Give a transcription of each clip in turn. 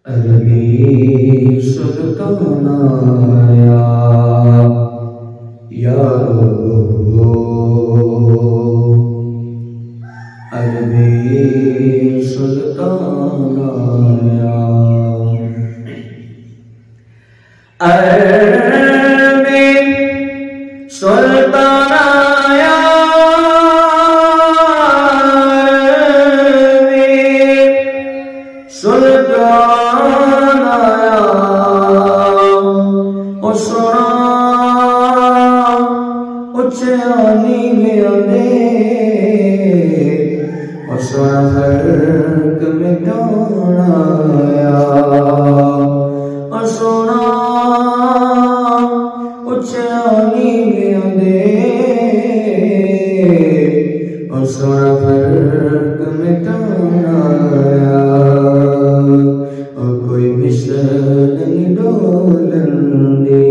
अरबी सुल्तान आया यारो, अरबी सुल्तान आया, अरबी सुल्तान आया, अरबी सुल्तान आया, ओ सुना उच्चानी में आने, ओ सुना फर्क मिटाना आया, ओ सुना उच्चानी में आने, ओ सुना फर्क मिटाना आया, ओ कोई मिसल नहीं डोलन दे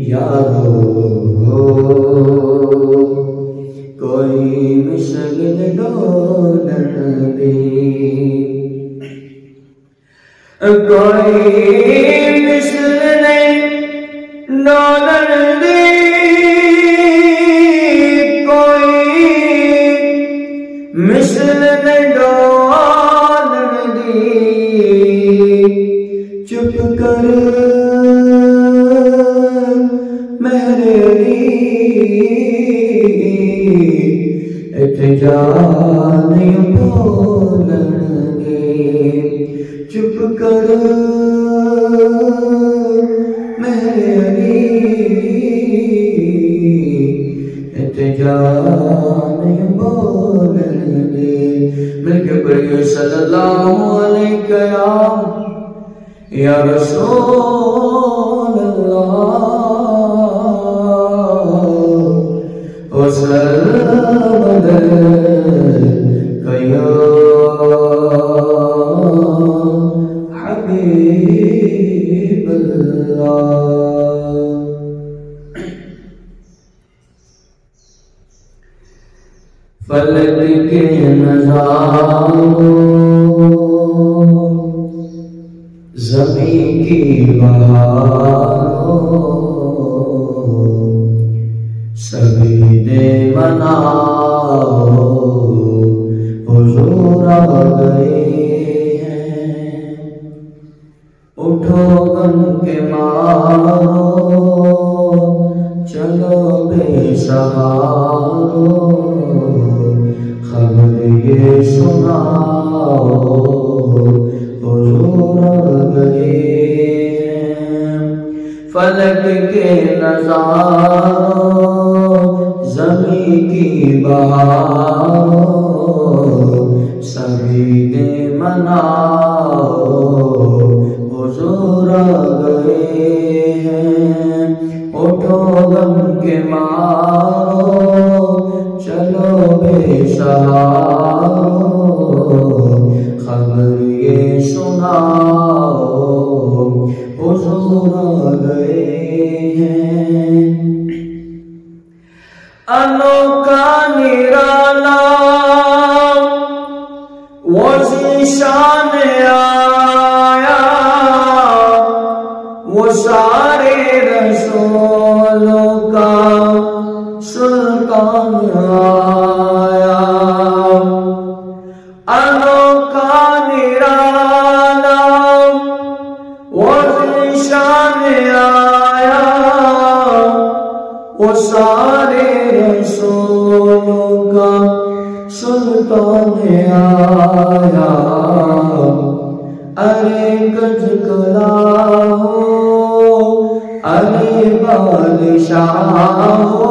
यारो, कोई मिसल नहीं डोलन दे, कोई मिसल नहीं डोलन दे, कोई मिसल नहीं डोलन दे, चुप कर मेहरी इत्जा नहीं बोलणगे, चुप कर मेहरी इत्जा नहीं बोलणगे। मिलके पढ़िए सल्लल्लाहु अलैहि या रसूल अल्लाह, ओ सल्लल्लाहु या हबीब अल्लाह। फलक के नज़ारों, ज़मीं की बहारों, सभी दे मनाओ हुज़ूर आ गए हैं, उठो गम के मारो, चलो बेसहारो, खबर ये सुनाओ हुज़ूर आ गए हैं। फलक के नज़ारों, ज़मीं की बहारों, सभी दे मनाओ हुज़ूर आ गए हैं, उठो गम के मारो, चलो बेसहारो, खबर ये सुनाओ हुज़ूर आ गए हैं। अनोखा निराला वो ज़ीशान आया, वो सारे रसूलों का सुल्तान आया। अनोखा निराला वो ज़ीशान आया, वो सारे रसूलों का सुल्तान आया। अरे गज कला हो, अरे बादशाह हो,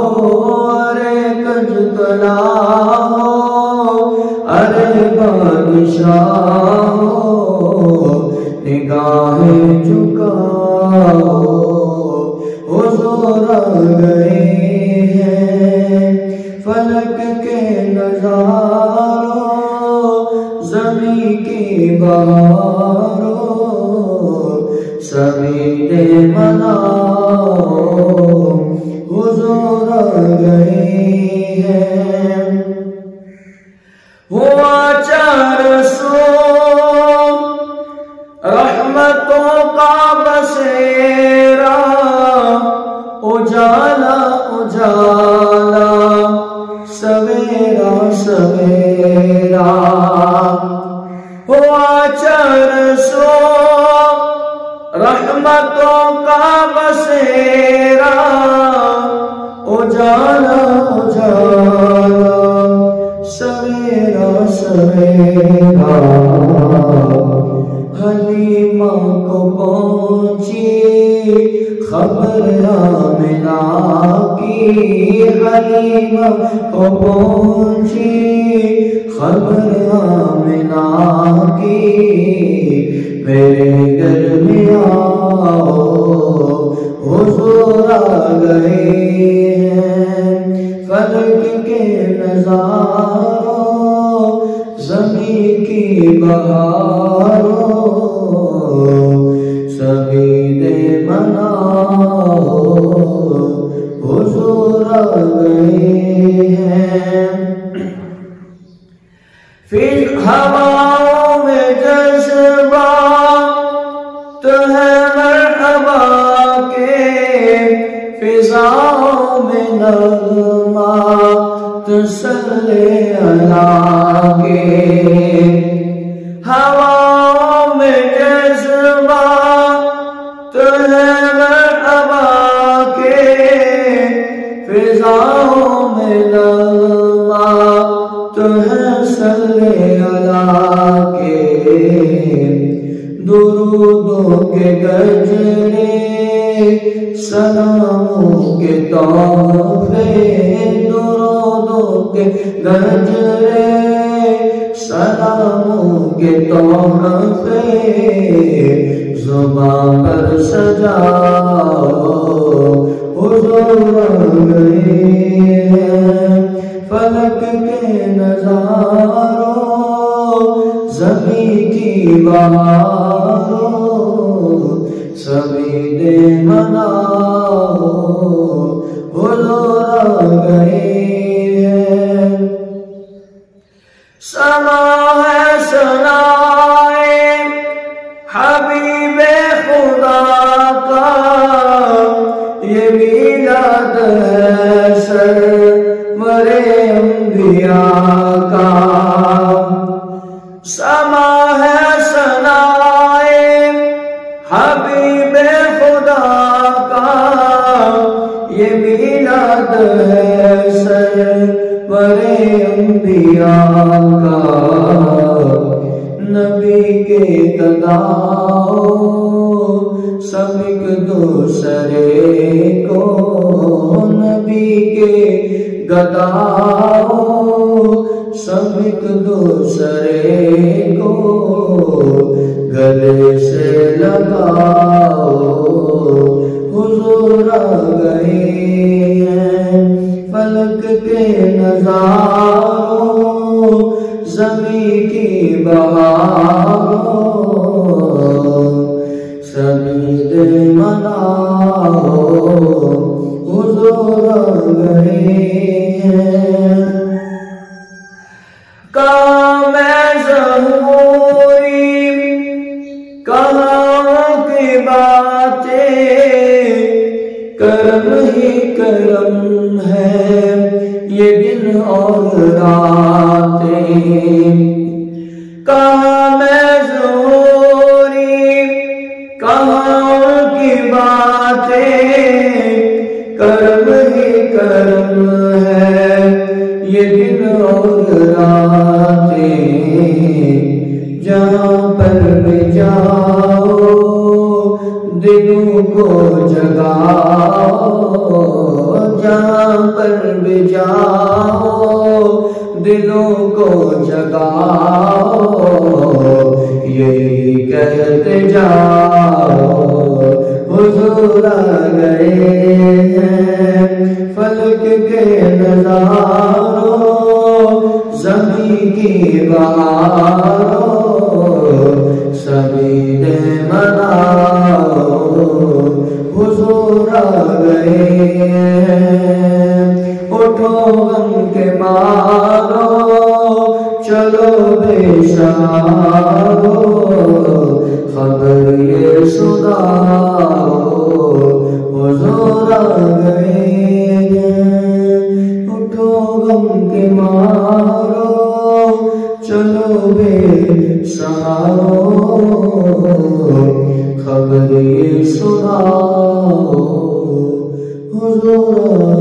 अरे गज कला हो, अरे बादशाह हो, निगाहें झुकाओ हुज़ूर आ गए हैं। फलक के नज़ारों, ज़मीं की बहारों, सभी दे मनाओ हुज़ूर आ गए हैं। हुआ चार सो रहमतों का बसेरा, उजाला उजाला सवेरा सवेरा, हुआ चरसो रहमतों का बसेरा, उजाला उजाला सवेरा सवेरा। हलीमा को पहुंची खबर आमिना की, हलीमा को पहुंची खबर आमिना की, मेरे घर में आओ हुजूर आ गए हैं। फलक के नज़ारों ज़मीं की बहारों, सभी दे मनाओ हुजूर आ गए हैं। फिर हवाओं में जज्बा तो है मरहबा के, फिजाओं में नगमा तो सल्ले अला के। हवाओं में जज्बा तो है मरहबा के, फिजाओं में नगमा तो है सल्ले अला के। दुरूदों के गजरे सलामों के तोहफे, दुरूदों के गजरे सलामों के तोहफे, ज़ुबान पर सजाओ हुजूर आ गए हैं। फलक के नज़ारों ज़मीं की बहारों, सभी दे मनाओ हुजूर आ गए हैं। समा है सनाए हबीबे खुदा का, ये मीलाद है सरवरे अंबिया का। समा है सनाए हबीबे खुदा का, ये मीलाद है सरवरे अंबिया का। नबी के गदाओ सब एक दूसरे को, नबी के गदाओ सब एक दूसरे को, गले से लगाओ हुजूर आ गए हैं। फलक के नज़ारों ज़मीं की बहारों, सभी दे मनाओ हुजूर आ गए हैं। कहाँ मैं ज़हूरी कहाँ की बातें, करम ही करम है ये दिन और रातें। कहाँ मैं ज़हूरी कहाँ की बातें, करम ही करम है ये दिन और रातें। जहाँ पर भी जाओ दिलों को जगाओ, जहाँ पर भी जाओ दिलों को जगाओ, यही कहते जाओ हुजूर आ गए हैं। फलक के नज़ारों ज़मीं की बहारों, सभी ने मनाओ हुजूर आ गए हैं। उठो गम के मारो चलो बेशमारो, खबर ये सुनाओ हुजूर आ गए हैं। उठो गम के मारो चलो बे सहारो, खबर ये सुनाओ हुजूर